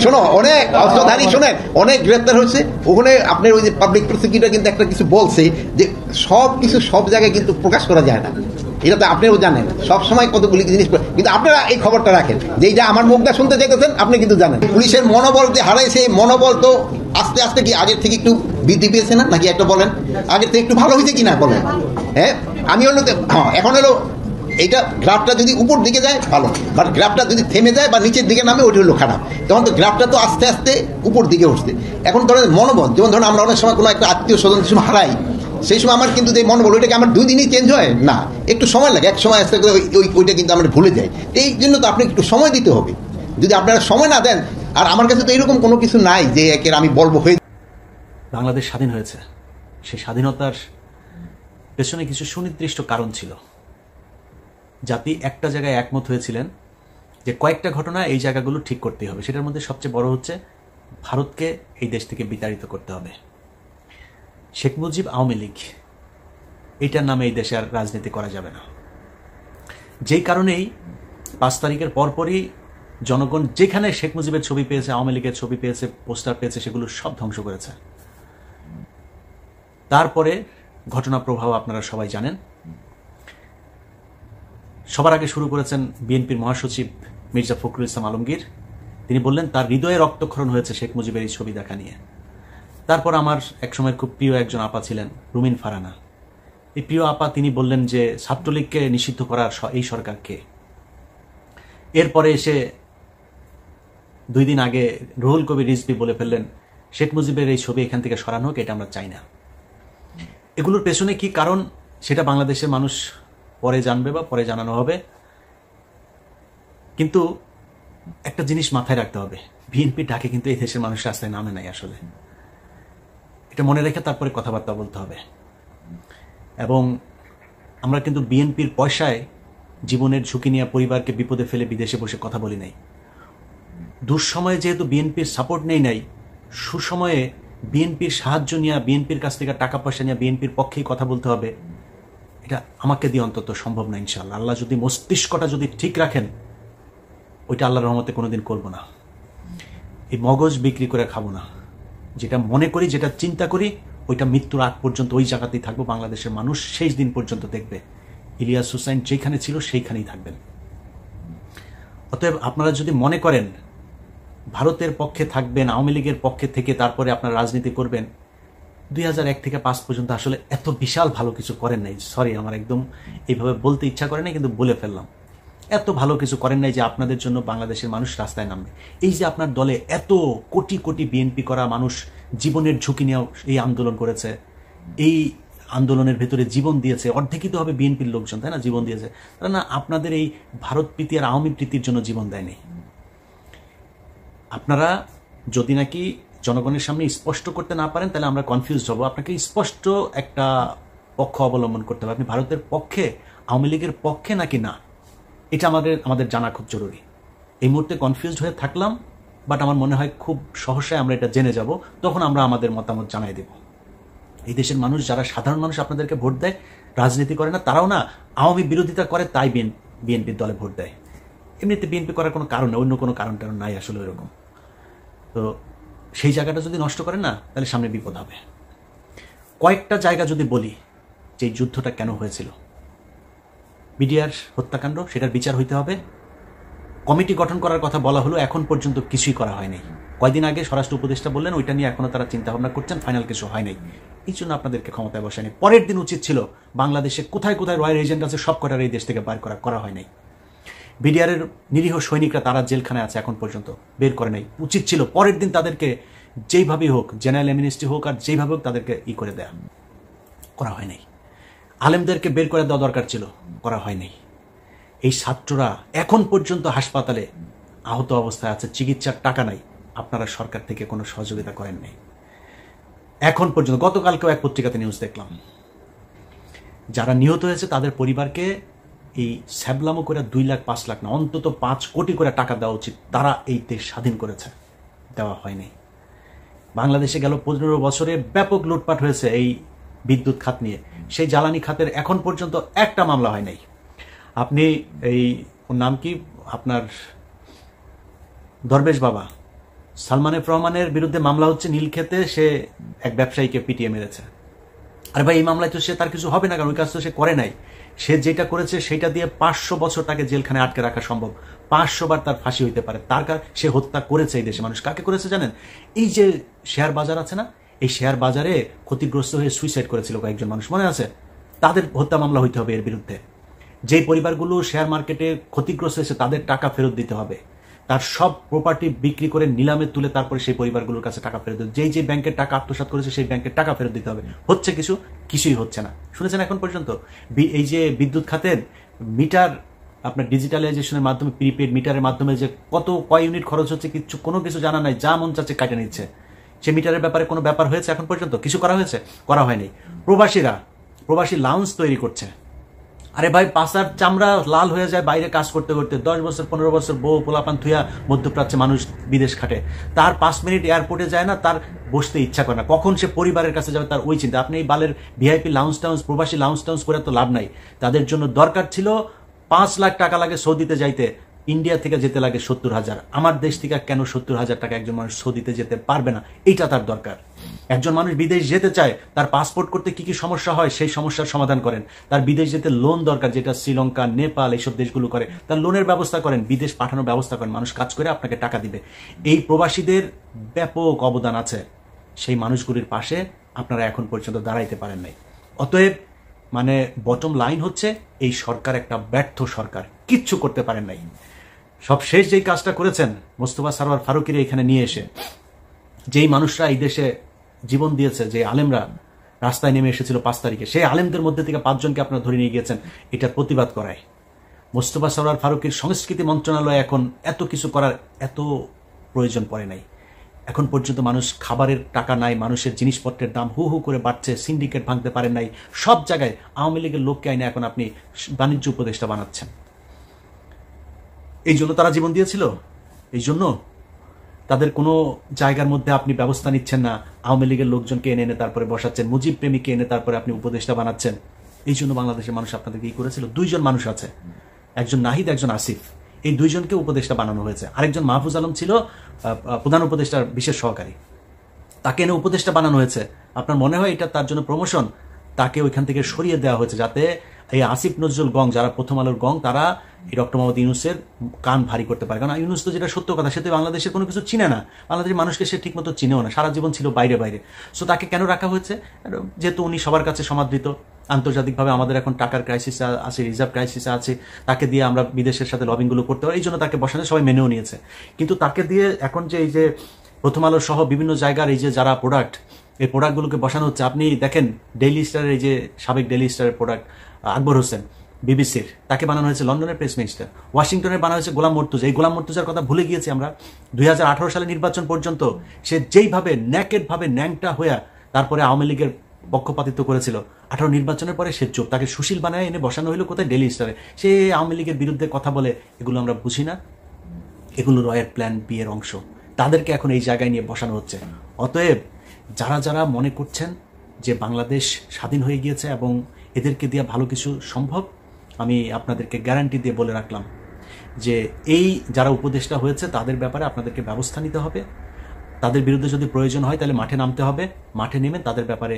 শোনো, অনেক অস্ত্রধারী শুনেন অনেক গ্রেপ্তার হয়েছে। ওখানে আপনার ওই যে পাবলিক প্রসিকিউটর কিন্তু একটা কিছু বলছে যে সব কিছু সব জায়গায় কিন্তু প্রকাশ করা যায় না। এটা তো আপনিও জানেন, সবসময় কতগুলি জিনিস, কিন্তু আপনারা এই খবরটা রাখেন যে এইটা আমার মুখটা শুনতে চাইতেছেন, আপনি কিন্তু জানেন। পুলিশের মনোবল যে হারাইছে, এই মনোবল তো আস্তে আস্তে কি আগের থেকে একটু বৃদ্ধি পেয়েছে না, নাকি একটা বলেন আগের থেকে একটু ভালো হয়েছে কিনা বলেন? হ্যাঁ, আমি হলো এখন হলো এইটা গ্রাফটা যদি উপর দিকে যায় ভালো, বাট গ্রাফটা যদি থেমে যায় বা নিচের দিকে নামে ওইটা হলো খারাপ। তখন তো গ্রাফটা তো আস্তে আস্তে উপর দিকে উঠছে। এখন ধরেন মনোবল, যেমন ধরেন আমরা অনেক সময় কোনো একটা আত্মীয় স্বজন সময় হারাই, সেই সময় আমার কিন্তু যে মনোবল ওইটাকে আমার 2 দিনই চেঞ্জ হয় না, একটু সময় লাগে। এক সময় আস্তে করে ওইটা কিন্তু আমরা ভুলে যাই। এই জন্য তো আপনি একটু সময় দিতে হবে। যদি আপনারা সময় না দেন, আর আমার কাছে তো এরকম কোনো কিছু নাই যে একের আমি বলবো হয়ে। বাংলাদেশ স্বাধীন হয়েছে, সেই স্বাধীনতার পেছনে কিছু সুনির্দিষ্ট কারণ ছিল। জাতি একটা জায়গায় একমত হয়েছিলেন যে কয়েকটা ঘটনা এই জায়গাগুলো ঠিক করতে হবে। সেটার মধ্যে সবচেয়ে বড় হচ্ছে ভারতকে এই দেশ থেকে বিতাড়িত করতে হবে। শেখ মুজিব, আওয়ামী লীগ, এইটার নামে এই দেশে আর রাজনীতি করা যাবে না। যেই কারণেই 5 তারিখের পরপরই জনগণ যেখানে শেখ মুজিবের ছবি পেয়েছে, আওয়ামী লীগের ছবি পেয়েছে, পোস্টার পেয়েছে, সেগুলো সব ধ্বংস করেছে। তারপরে ঘটনা প্রবাহ আপনারা সবাই জানেন। সবার আগে শুরু করেছেন বিএনপির মহাসচিব মির্জা ফখরুল ইসলাম আলমগীর। তিনি বললেন তার হৃদয়ে রক্তক্ষরণ হয়েছে শেখ মুজিবের এই ছবি দেখা নিয়ে। তারপর আমার একসময় খুব প্রিয় একজন আপা ছিলেন, রুমিন ফারানা। এই প্রিয় আপা তিনি বললেন যে ছাত্রলীগকে নিষিদ্ধ করার এই সরকারকে। এরপরে এসে 2 দিন আগে রুহুল কবির রিজভী বলে ফেললেন শেখ মুজিবের এই ছবি এখান থেকে সরানো হোক, এটা আমরা চাই না। এগুলোর পেছনে কি কারণ সেটা বাংলাদেশের মানুষ পরে জানবে বা পরে জানানো হবে। কিন্তু একটা জিনিস মাথায় রাখতে হবে, বিএনপি ডাকে কিন্তু এই দেশের মানুষ রাস্তায় নামে নাই আসলে। এটা মনে রেখে তারপরে কথাবার্তা বলতে হবে। এবং আমরা কিন্তু বিএনপির পয়সায় জীবনের ঝুঁকি নিয়ে পরিবারকে বিপদে ফেলে বিদেশে বসে কথা বলি নাই। দুঃসময়ে যেহেতু বিএনপির সাপোর্ট নেই নাই, সুসময়ে বিএনপির সাহায্য নিয়ে, বিএনপির কাছ থেকে টাকা পয়সা নিয়ে বিএনপির পক্ষেই কথা বলতে হবে। এটা আমাকে দিয়ে অন্তত সম্ভব না ইনশাআল্লাহ। আল্লাহ যদি মস্তিষ্কটা যদি ঠিক রাখেন, ওইটা আল্লাহর রহমতে কোনোদিন করব না। এই মগজ বিক্রি করে খাবো না। যেটা মনে করি, যেটা চিন্তা করি, ওইটা মৃত্যুর আগ পর্যন্ত ওই জায়গাতেই থাকবো। বাংলাদেশের মানুষ শেষ দিন পর্যন্ত দেখবে ইলিয়াস হুসাইন যেখানে ছিল সেইখানেই থাকবেন। অতএব আপনারা যদি মনে করেন ভারতের পক্ষে থাকবেন, আওয়ামী লীগের পক্ষে থেকে তারপরে আপনারা রাজনীতি করবেন, 2001 থেকে 5 পর্যন্ত আসলে এত বিশাল ভালো কিছু করেন নাই। সরি, আমার একদম এইভাবে বলতে ইচ্ছা করে নাই, কিন্তু বলে ফেললাম। এত ভালো কিছু করেন নাই যে আপনাদের জন্য বাংলাদেশের মানুষ রাস্তায় নামবে। এই যে আপনার দলে এত কোটি কোটি বিএনপি করা মানুষ জীবনের ঝুঁকি নিয়ে এই আন্দোলন করেছে, এই আন্দোলনের ভেতরে জীবন দিয়েছে, অর্ধেকই তো হবে বিএনপির লোকজন, তাই না? জীবন দিয়েছে তারা, না আপনাদের এই ভারত প্রীতি আর আওয়ামী প্রীতির জন্য জীবন দেয়নি। আপনারা যদি নাকি জনগণের সামনে স্পষ্ট করতে না পারেন, তাহলে আমরা কনফিউজ হব। আপনাকে স্পষ্ট একটা পক্ষ অবলম্বন করতে হবে। আপনি ভারতের পক্ষে, আওয়ামী লীগের পক্ষে নাকি না, এটা আমাদের জানা খুব জরুরি। এই মুহূর্তে কনফিউজড হয়ে থাকলাম, বাট আমার মনে হয় খুব সহসায় আমরা এটা জেনে যাব, তখন আমরা আমাদের মতামত জানাই দেব। এই দেশের মানুষ, যারা সাধারণ মানুষ আপনাদেরকে ভোট দেয়, রাজনীতি করে না, তারাও না আওয়ামী বিরোধিতা করে, তাই বিএনপির দলে ভোট দেয়। এমনিতে বিএনপি করার কোনো কারণ নেই, অন্য কোনো কারণ নাই আসলে ওইরকম। তো সেই জায়গাটা যদি নষ্ট করেন না, তাহলে সামনে বিপদ হবে। কয়েকটা জায়গা যদি বলি যে এই যুদ্ধটা কেন হয়েছিল, বিডিআর হত্যাকাণ্ড, সেটার বিচার হইতে হবে। কমিটি গঠন করার কথা বলা হলো, এখন পর্যন্ত কিছুই করা হয়নি। কয়দিন আগে স্বরাষ্ট্র উপদেষ্টা বললেন ওইটা নিয়ে এখনো তারা চিন্তা ভাবনা করছেন, ফাইনাল কিছু হয় নাই। এই জন্য আপনাদেরকে ক্ষমতায় বসায়নি। পরের দিন উচিত ছিল বাংলাদেশে কোথায় কোথায় রয়্যাল এজেন্ট আছে সব কটার এই দেশ থেকে বার করা হয় নাই। বিডিআরের নিরীহ সৈনিকরা তারা জেলখানায় আছে, এখন পর্যন্ত বের করে নাই। উচিত ছিল পরের দিন তাদেরকে যেইভাবেই হোক, জেনারেল অ্যামনেস্টি হোক আর যেইভাবে হোক তাদেরকে করে দেয়া, করা হয় নাই। আলেমদেরকে বের করে দেওয়া দরকার ছিল, করা হয় নাই। এই ছাত্ররা এখন পর্যন্ত হাসপাতালে আহত অবস্থায় আছে, চিকিৎসার টাকা নাই, আপনারা সরকার থেকে কোনো সহযোগিতা করেন নাই এখন পর্যন্ত। গতকালকেও এক পত্রিকাতে নিউজ দেখলাম, যারা নিহত হয়েছে তাদের পরিবারকে এই স্যাবলামো করে 2 লাখ 5 লাখ না, অন্তত 5 কোটি করে টাকা দেওয়া উচিত। তারা এই দেশ স্বাধীন করেছে, দেওয়া হয়নি। বাংলাদেশে গেল 15 বছরে ব্যাপক লুটপাট হয়েছে এই বিদ্যুৎ খাত নিয়ে, সেই জ্বালানি খাতের এখন পর্যন্ত একটা মামলা হয় নাই। আপনি এই ওর নাম কি, আপনার দরবেশ বাবা সালমান এফ রহমানের বিরুদ্ধে মামলা হচ্ছে নীলক্ষেতে, সে এক ব্যবসায়ীকে পিটিয়ে মেরেছে। আরে ভাই, এই মামলায় তো সে তার কিছু হবে না, কারণ ওই কাজ তো সে করে নাই। সে যেটা করেছে সেটা দিয়ে 500 বছর তাকে জেলখানে আটকে রাখা সম্ভব, 500 বার তার ফাঁসি হইতে পারে। তার সে হত্যা করেছে এই দেশে মানুষ। কাকে করেছে জানেন? এই যে শেয়ার বাজার আছে না, এই শেয়ার বাজারে ক্ষতিগ্রস্ত হয়ে সুইসাইড করেছিল কয়েকজন মানুষ, মনে আছে? তাদের হত্যা মামলা হইতে হবে এর বিরুদ্ধে। যেই পরিবারগুলো শেয়ার মার্কেটে ক্ষতিগ্রস্ত হয়েছে তাদের টাকা ফেরত দিতে হবে, তার সব প্রপার্টি বিক্রি করে নিলামে তুলে তারপরে সেই পরিবারগুলোর কাছে টাকা ফেরত দিতে, যেই ব্যাংকের টাকা আত্মসাৎ করেছে সেই ব্যাংকের টাকা ফেরত দিতে হবে। হচ্ছে কিছুই হচ্ছে না। শুনেছেন এখন পর্যন্ত? এই যে বিদ্যুৎ খাতের মিটার, আপনার ডিজিটালাইজেশনের মাধ্যমে, প্রিপেড মিটারের মাধ্যমে যে কয় ইউনিট খরচ হচ্ছে কোনো কিছু জানা নাই, যা মন চাচ্ছে কাটে নিচ্ছে। সে মিটারের ব্যাপারে কোনো ব্যাপার হয়েছে এখন পর্যন্ত? কিছু করা হয়েছে? করা হয়নি। প্রবাসী লাউঞ্জ তৈরি করছে। আরে ভাই, পাশার চামড়া লাল হয়ে যায় বাইরে কাজ করতে করতে। 10 বছর 15 বছর বউ পোলাপান থুয়া মধ্যপ্রাচ্যে মানুষ বিদেশ খাটে, তার 5 মিনিট এয়ারপোর্টে যায় না, তার বসতে ইচ্ছা করে না। কখন সে পরিবারের কাছে যাবে তার ওই চিন্তা। আপনি এই বালের ভিআইপি লাউঞ্জ টাউন্স, প্রবাসী লাউঞ্জ টাউন্স করে তো লাভ নাই। তাদের জন্য দরকার ছিল 5 লাখ টাকা লাগে সৌদিতে যাইতে, ইন্ডিয়া থেকে যেতে লাগে 70,000। আমার দেশ থেকে কেন 70,000 টাকা একজন মানুষ সৌদিতে যেতে পারবে না? এইটা তার দরকার। একজন মানুষ বিদেশ যেতে চায়, তার পাসপোর্ট করতে কি কি সমস্যা হয় সেই সমস্যার সমাধান করেন। তার বিদেশ যেতে লোন দরকার, যেটা শ্রীলঙ্কা, নেপাল এইসব দেশগুলো করে, তার লোনের ব্যবস্থা করেন, বিদেশ পাঠানোর ব্যবস্থা করেন, মানুষ কাজ করে আপনাকে টাকা দিবে। এই প্রবাসীদের ব্যাপক অবদান আছে, সেই মানুষগুলির পাশে আপনারা এখন পর্যন্ত দাঁড়াইতে পারেন নাই। অতএব মানে বটম লাইন হচ্ছে, এই সরকার একটা ব্যর্থ সরকার, কিচ্ছু করতে পারেন নাই। সবশেষ যেই কাজটা করেছেন মোস্তফা সরওয়ার ফারুকীর এখানে নিয়ে এসে, যেই মানুষরা এই দেশে জীবন দিয়েছে, যে আলেমরা রাস্তায় নেমে এসেছিল 5 তারিখে, সেই আলেমদের মধ্যে থেকে 5 জনকে আপনারা ধরে নিয়ে গিয়েছেন এটার প্রতিবাদ করায়। মোস্তফা সরওয়ার ফারুকীর সংস্কৃতি মন্ত্রণালয় এখন এত কিছু করার এত প্রয়োজন পড়ে নাই। এখন পর্যন্ত মানুষ খাবারের টাকা নাই, মানুষের জিনিসপত্রের দাম হু হু করে বাড়ছে, সিন্ডিকেট ভাঙতে পারেন নাই। সব জায়গায় আওয়ামী লীগের লোককে আইনে এখন আপনি বাণিজ্য উপদেষ্টা বানাচ্ছেন। এই জন্য তারা জীবন দিয়েছিল, এই জন্য তাদের কোনো জায়গার মধ্যে আপনি ব্যবস্থা নিচ্ছেন না। আওয়ামী লীগের লোকজনকে এনে এনে তারপরে বসাচ্ছেন, মুজিব প্রেমীকে এনে তারপরে আপনি উপদেষ্টা বানাচ্ছেন। এই জন্য বাংলাদেশের মানুষ আপনাদেরকে কি করেছিল? 2 জন মানুষ আছে, একজন নাহিদ, একজন আসিফ। এই 2 জনকে উপদেষ্টা বানানো হয়েছে। আরেকজন মাহফুজ আলম ছিল প্রধান উপদেষ্টার বিশেষ সহকারী, তাকে এনে উপদেষ্টা বানানো হয়েছে। আপনার মনে হয় এটা তার জন্য প্রমোশন? তাকে ওইখান থেকে সরিয়ে দেওয়া হয়েছে যাতে এই আসিফ নজরুল গং, যারা প্রথম আলোর গং, তারা এই ডক্টর মোহাম্মদ ইউনূসের কান ভারী করতে পারে। কারণ ইউনূস তো যেটা সত্য কথা, সে তো বাংলাদেশের কোনো কিছু চিনে না, বাংলাদেশের মানুষকে সে ঠিক মতো চিনেও না, সারা জীবন ছিল বাইরে বাইরে। সো তাকে কেন রাখা হয়েছে? যেহেতু উনি সবার কাছে সমাদৃত, আন্তর্জাতিকভাবে আমাদের এখন টাকার ক্রাইসিস আছে, রিজার্ভ ক্রাইসিস আছে, তাকে দিয়ে আমরা বিদেশের সাথে লবিংগুলো করতে পারি, এই জন্য তাকে বসানো, সবাই মেনেও নিয়েছে। কিন্তু তাকে দিয়ে এখন যে এই যে প্রথম আলো সহ বিভিন্ন জায়গার এই যে যারা প্রোডাক্ট, এই প্রোডাক্টগুলোকে বসানো হচ্ছে। আপনি দেখেন ডেইলি স্টারের এই যে সাবেক ডেইলি স্টারের প্রোডাক্ট আকবর হোসেন বিবিসির, তাকে বানানো হয়েছে লন্ডনের প্রেস মিনিস্টার। ওয়াশিংটনের বানানো হয়েছে গোলাম মর্তুজা। এই গোলাম মর্তুজার কথা ভুলে গিয়েছি আমরা। 2018 সালে নির্বাচন পর্যন্ত সে যেইভাবে ন্যাকেড ভাবে ন্যাংটা হইয়া তারপরে আওয়ামী লীগের পক্ষপাতিত্ব করেছিল, 18 নির্বাচনের পরে সে চোখ, তাকে সুশীল বানায় এনে বসানো হইলো কোথায়? ডেইলি স্টারে। সে আওয়ামী লীগের বিরুদ্ধে কথা বলে, এগুলো আমরা বুঝি না? এগুলো রয়ের প্ল্যান বি এর অংশ। তাদেরকে এখন এই জায়গায় নিয়ে বসানো হচ্ছে। অতএব যারা যারা মনে করছেন যে বাংলাদেশ স্বাধীন হয়ে গিয়েছে এবং এদেরকে দিয়ে ভালো কিছু সম্ভব, আমি আপনাদেরকে গ্যারান্টি দিয়ে বলে রাখলাম যে এই যারা উপদেষ্টা হয়েছে তাদের ব্যাপারে আপনাদেরকে ব্যবস্থা নিতে হবে। তাদের বিরুদ্ধে যদি প্রয়োজন হয় তাহলে মাঠে নামতে হবে, মাঠে নেমে তাদের ব্যাপারে,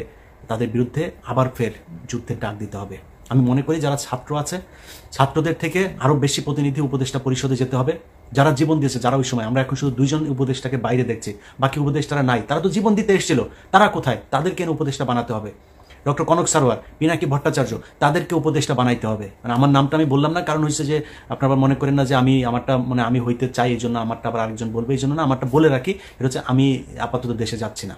তাদের বিরুদ্ধে আবার ফের যুদ্ধের ডাক দিতে হবে। আমি মনে করি যারা ছাত্র আছে, ছাত্রদের থেকে আরো বেশি প্রতিনিধি উপদেষ্টা পরিষদে যেতে হবে, যারা জীবন দিয়েছে, যারা ওই সময়, আমরা এখন শুধু 2 জন উপদেষ্টাকে বাইরে দেখছি, বাকি উপদেষ্টারা নাই, তারা তো জীবন দিতে এসেছিল, তারা কোথায়? তাদেরকে উপদেষ্টা বানাতে হবে। ডক্টর কনক সারোয়ার, পিনাকি ভট্টাচার্য, তাদেরকে উপদেষ্টা বানাইতে হবে। মানে আমার নামটা আমি বললাম না, কারণ হচ্ছে যে আপনারা মনে করেন না যে আমি আমারটা মানে আমি হইতে চাই এই জন্য আমারটা আবার আরেকজন বলবে এই জন্য না, আমারটা বলে রাখি। এটা হচ্ছে আমি আপাতত দেশে যাচ্ছি না,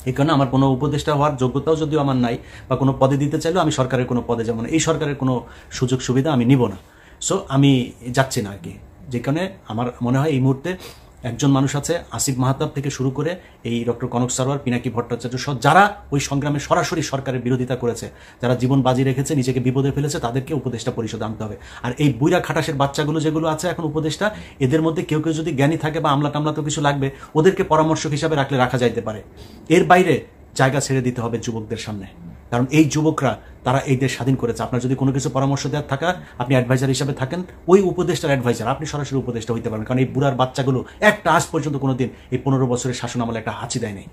এই কারণে আমার কোনো উপদেষ্টা হওয়ার যোগ্যতাও যদিও আমার নাই, বা কোনো পদে দিতে চাইলেও আমি সরকারের কোনো পদে যেমন এই সরকারের কোনো সুযোগ সুবিধা আমি নিব না। সো আমি যাচ্ছি না আর কি। যে কারণে আমার মনে হয় এই মুহূর্তে একজন মানুষ আছে, আসিফ মাহতাব থেকে শুরু করে এই ডক্টর কনক সারোয়ার, পিনাকি ভট্টাচার্য সহ যারা ওই সংগ্রামে সরাসরি সরকারের বিরোধিতা করেছে, যারা জীবন বাজি রেখেছে, নিজেকে বিপদে ফেলেছে, তাদেরকে উপদেষ্টা পরিষদে আনতে হবে। আর এই বুইরা খাটাসের বাচ্চাগুলো যেগুলো আছে এখন উপদেষ্টা, এদের মধ্যে কেউ কেউ যদি জ্ঞানী থাকে বা আমলা টামলা তো কিছু লাগবে, ওদেরকে পরামর্শক হিসাবে রাখলে রাখা যাইতে পারে। এর বাইরে জায়গা ছেড়ে দিতে হবে যুবকদের সামনে, কারণ এই যুবকরা তারা এই দেশ স্বাধীন করেছে। আপনার যদি কোনো কিছু পরামর্শ দেওয়ার থাকা, আপনি অ্যাডভাইজার হিসাবে থাকেন, ওই উপদেষ্টার অ্যাডভাইজার, আপনি সরাসরি উপদেষ্টা হইতে পারেন। কারণ এই বুড়ার বাচ্চাগুলো একটা আজ পর্যন্ত কোনোদিন এই 15 বছরের শাসন আমলে একটা হাঁচি দেয় নাই।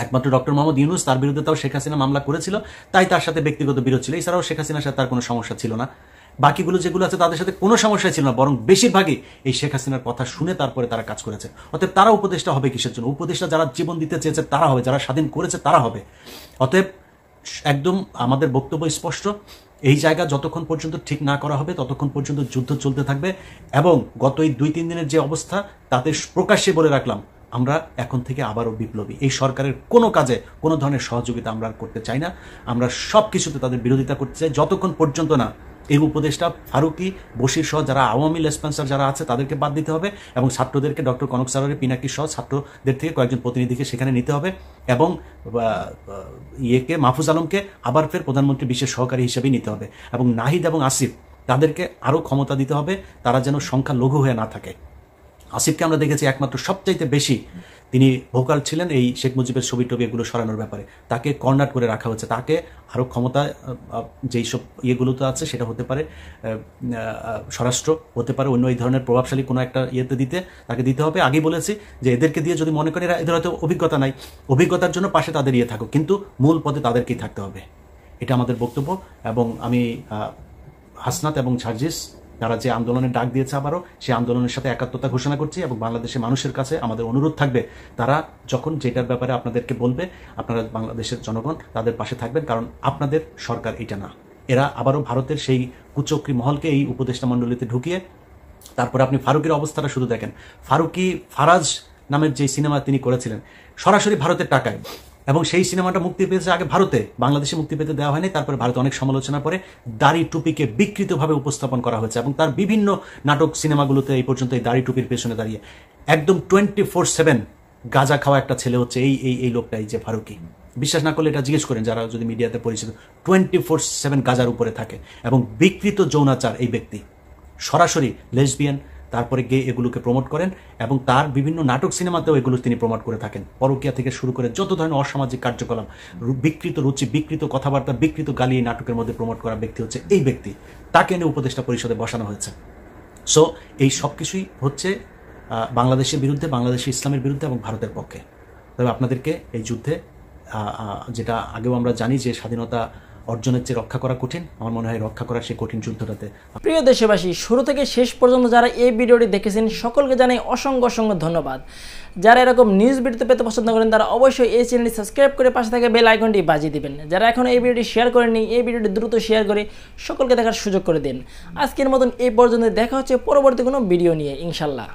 একমাত্র ডক্টর মোহাম্মদ ইউনূস, তার বিরুদ্ধে তাও শেখ হাসিনা মামলা করেছিল, তাই তার সাথে ব্যক্তিগত বিরোধ ছিল। এছাড়াও শেখ হাসিনার সাথে তার কোনো সমস্যা ছিল না। বাকিগুলো যেগুলো আছে তাদের সাথে কোনো সমস্যা ছিল না, বরং বেশিরভাগই এই শেখ হাসিনার কথা শুনে তারপরে তারা কাজ করেছে। অতএব তারা উপদেষ্টা হবে কিসের জন্য? উপদেষ্টা যারা জীবন দিতে চেয়েছে তারা হবে, যারা স্বাধীন করেছে তারা হবে। অতএব একদম আমাদের বক্তব্য স্পষ্ট, এই জায়গা যতক্ষণ পর্যন্ত ঠিক না করা হবে ততক্ষণ পর্যন্ত যুদ্ধ চলতে থাকবে। এবং গত এই 2-3 দিনের যে অবস্থা, তাতে প্রকাশ্যে বলে রাখলাম, আমরা এখন থেকে আবারও বিপ্লবী। এই সরকারের কোনো কাজে কোনো ধরনের সহযোগিতা আমরা করতে চাই না, আমরা সব কিছুতে তাদের বিরোধিতা করতে চাই, যতক্ষণ পর্যন্ত না এই উপদেষ্টা ফারুকি, বশির সহ যারা আওয়ামী লেসপেন্সার যারা আছে তাদেরকে বাদ দিতে হবে, এবং ছাত্রদেরকে ডক্টর কনক সারোয়ার, পিনাকি সহ ছাত্রদের থেকে কয়েকজন প্রতিনিধিকে সেখানে নিতে হবে, এবং মাহফুজ আলমকে আবার ফের প্রধানমন্ত্রী বিশেষ সহকারী হিসেবেই নিতে হবে, এবং নাহিদ এবং আসিফ তাদেরকে আরও ক্ষমতা দিতে হবে, তারা যেন সংখ্যা লঘু হয়ে না থাকে। আসিফকে আমরা দেখেছি একমাত্র সবচাইতে বেশি তিনি ভোকাল ছিলেন এই শেখ মুজিবের ছবি টবি এগুলো সরানোর ব্যাপারে, তাকে কর্নার করে রাখা হচ্ছে। তাকে আরও ক্ষমতা যেই সব ইয়েগুলোতে আছে, সেটা হতে পারে স্বরাষ্ট্র, হতে পারে অন্য এই ধরনের প্রভাবশালী কোনো একটা ইয়েতে তাকে দিতে হবে। আগেই বলেছি যে এদেরকে দিয়ে যদি মনে করেন এদের হয়তো অভিজ্ঞতা নাই, অভিজ্ঞতার জন্য পাশে তাদের ইয়ে থাকুক, কিন্তু মূল পদে তাদেরকেই থাকতে হবে, এটা আমাদের বক্তব্য। এবং আমি হাসনাত এবং সার্জিস তারা যে আন্দোলনের ডাক দিয়েছে, আবারও সেই আন্দোলনের সাথে একাত্মতা ঘোষণা করছি, এবং বাংলাদেশের মানুষের কাছে আমাদের অনুরোধ থাকবে, তারা যখন যেটার ব্যাপারে আপনাদেরকে বলবে, আপনারা বাংলাদেশের জনগণ তাদের পাশে থাকবেন, কারণ আপনাদের সরকার এটা না। এরা আবারও ভারতের সেই কুচক্রী মহলকে এই উপদেষ্টা মণ্ডলীতে ঢুকিয়ে, তারপরে আপনি ফারুকের অবস্থাটা শুধু দেখেন। ফারুকি ফারাজ নামের যে সিনেমা তিনি করেছিলেন সরাসরি ভারতের টাকায়, এবং সেই সিনেমাটা মুক্তি পেয়েছে আগে ভারতে, বাংলাদেশে মুক্তি পেতে দেওয়া হয়নি। তারপরে ভারতে অনেক সমালোচনা করে দাড়ি টুপিকে বিকৃতভাবে উপস্থাপন করা হয়েছে, এবং তার বিভিন্ন নাটক সিনেমাগুলোতে এই পর্যন্ত এই দাড়ি টুপির পেছনে দাঁড়িয়ে একদম 24/7 গাঁজা খাওয়া একটা ছেলে হচ্ছে এই লোকটাই যে ফারুকি। বিশ্বাস না করলে এটা জিজ্ঞেস করেন যারা যদি মিডিয়াতে পরিচিত, 24/7 গাঁজার উপরে থাকে, এবং বিকৃত যৌনাচার এই ব্যক্তি সরাসরি লেসবিয়ান, তারপরে গে এগুলোকে প্রমোট করেন, এবং তার বিভিন্ন নাটক সিনেমাতেও এগুলো তিনি প্রমোট করে থাকেন। পরকীয়া থেকে শুরু করে যত ধরনের অসামাজিক কার্যকলাপ, বিকৃত রুচি, বিকৃত কথাবার্তা, বিকৃত গালি এই নাটকের মধ্যে প্রমোট করা ব্যক্তি হচ্ছে এই ব্যক্তি, তাকে এনে উপদেষ্টা পরিষদে বসানো হয়েছে। সো এই সব কিছুই হচ্ছে বাংলাদেশের বিরুদ্ধে, বাংলাদেশের ইসলামের বিরুদ্ধে এবং ভারতের পক্ষে। তবে আপনাদেরকে এই যুদ্ধে, যেটা আগেও আমরা জানি যে স্বাধীনতা অর্জনের চেয়ে রক্ষা করা কঠিন, আমার মনে হয় রক্ষা করার সেই কঠিন যুদ্ধটাতে। প্রিয় দেশবাসী, শুরু থেকে শেষ পর্যন্ত যারা এই ভিডিওটি দেখেছেন সকলকে জানাই অসংখ্য অসংখ্য ধন্যবাদ। যারা এরকম নিউজ ভিডিও পেতে পছন্দ করেন তারা অবশ্যই এই চ্যানেলটি সাবস্ক্রাইব করে পাশে থাকা বেল আইকনটি বাজিয়ে দিবেন। যারা এখন এই ভিডিওটি শেয়ার করেননি, এই ভিডিওটি দ্রুত শেয়ার করে সকলকে দেখার সুযোগ করে দিন। আজকের মতন এই পর্যন্ত, দেখা হচ্ছে পরবর্তী কোনো ভিডিও নিয়ে ইনশাল্লাহ।